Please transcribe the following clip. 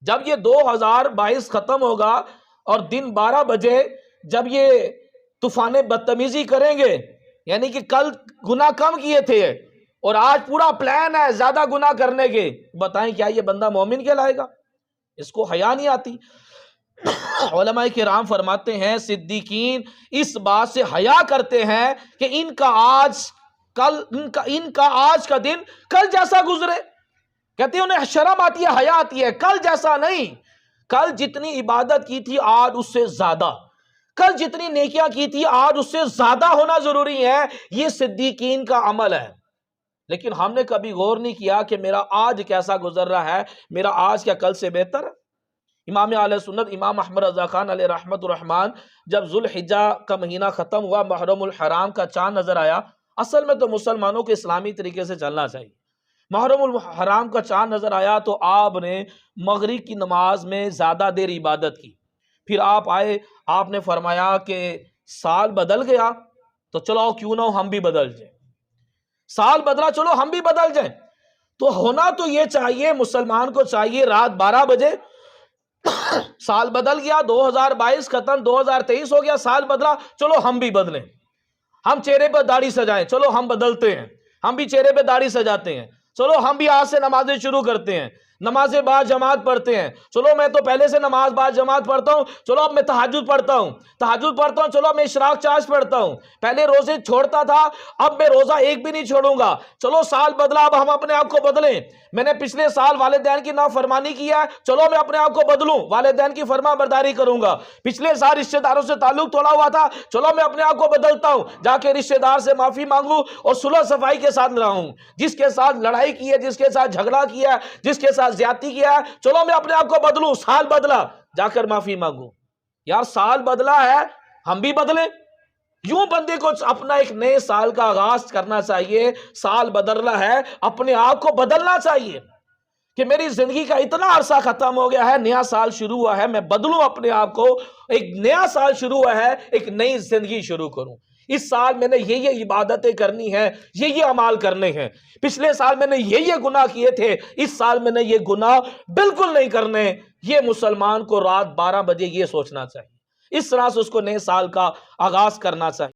جب یہ 2022 ختم ہوگا اور دن 12 بجے جب یہ طوفان بدتمیزی کریں گے، یعنی کہ کل گناہ کم کیے تھے اور آج پورا پلان ہے زیادہ گناہ کرنے کے، بتائیں کیا یہ بندہ مومن کہلائے گا؟ اس کو حیا نہیں آتی۔ علماء کرام فرماتے ہیں صدیقین اس بات سے حیا کرتے ہیں کہ ان کا آج کا دن کل جیسا گزرے۔ کہتے ہیں انہیں شرم آتی ہے، حیا آتی ہے، کل جیسا نہیں، کل جتنی عبادت کی تھی آج اس سے زیادہ، کل جتنی نیکیاں کی تھی آج اس سے زیادہ ہونا ضروری ہے۔ یہ صدیقین کا عمل ہے۔ لیکن ہم نے کبھی غور نہیں کیا کہ میرا آج کیسا گزر رہا ہے، میرا آج کیا کل سے بہتر ہے؟ امام اہل سنت امام احمد رضا خان علیہ رحمت الرحمن جب ذوالحجہ کا مہینہ ختم ہوا، محرم الحرام کا چاند نظر آیا، اصل میں تو مسلمانوں کو اسلامی طریقے سے چلنا چاہیے، محرم الحرام کا چاند نظر آیا تو آپ نے مغرب کی نماز میں زیادہ دیر عبادت کی، پھر آپ آئے، آپ نے فرمایا کہ سال بدل گیا تو چلو کیوں نہ ہم بھی بدل جائیں، سال بدلا چلو ہم بھی بدل جائیں۔ تو ہونا تو یہ چاہیے، مسلمان کو چاہیے رات 12 بجے سال بدل گیا، 2022 ختم، 2023 ہو گیا، سال بدلا، چلو ہم بھی بدلیں، ہم چہرے پہ داڑھی سجائیں، چلو ہم بدلتے ہیں، ہم بھی چہرے پہ داڑھی سجاتے ہیں، چلو ہم بھی آج سے نمازیں شروع کرتے ہیں، نمازیں با جماعت پڑھتے ہیں، چلو میں تو پہلے سے نماز با جماعت پڑھتا ہوں، چلو اب میں تہجد پڑھتا ہوں، چلو میں اشراق چاش پڑھتا ہوں، پہلے روزے چھوڑتا تھا اب میں روزہ ایک بھی نہیں چھوڑوں گا، چلو سال بدلا اب ہم اپنے آپ کو بدلیں، میں نے پچھلے سال والدین کی نافرمانی کی ہے، چلو میں اپنے آپ کو بدلوں، والدین کی فرما برداری کروں گا، پچھلے سال رشتہ داروں سے تعلق توڑا ہوا تھا، چلو میں اپنے آپ کو بدلتا ہوں، جا کے رشتہ دار سے معافی مانگوں اور صلح صفائی کے ساتھ رہوں، جس کے ساتھ لڑائی کی ہے، جس کے ساتھ جھگڑا کیا ہے، جس کے ساتھ زیادتی کیا ہے، چلو میں اپنے آپ کو بدلوں، سال بدلا جا کر معافی مانگوں۔ یار سال بدلا ہے، ہم بھی بدلیں۔ یوں بندے کو اپنا ایک نئے سال کا آغاز کرنا چاہیے، سال بدلنا ہے، اپنے آپ کو بدلنا چاہیے کہ میری زندگی کا اتنا عرصہ ختم ہو گیا ہے، نیا سال شروع ہوا ہے، میں بدلوں اپنے آپ کو، ایک نیا سال شروع ہوا ہے، ایک نئی زندگی شروع کروں۔ اس سال میں نے یہ عبادتیں کرنی ہیں، یہ اعمال کرنے ہیں، پچھلے سال میں نے یہ گناہ کیے تھے، اس سال میں نے یہ گناہ بالکل نہیں کرنے۔ یہ مسلمان کو رات 12 بجے یہ سوچنا چاہیے، اس طرح سے اس کو نئے سال کا آغاز کرنا چاہیے۔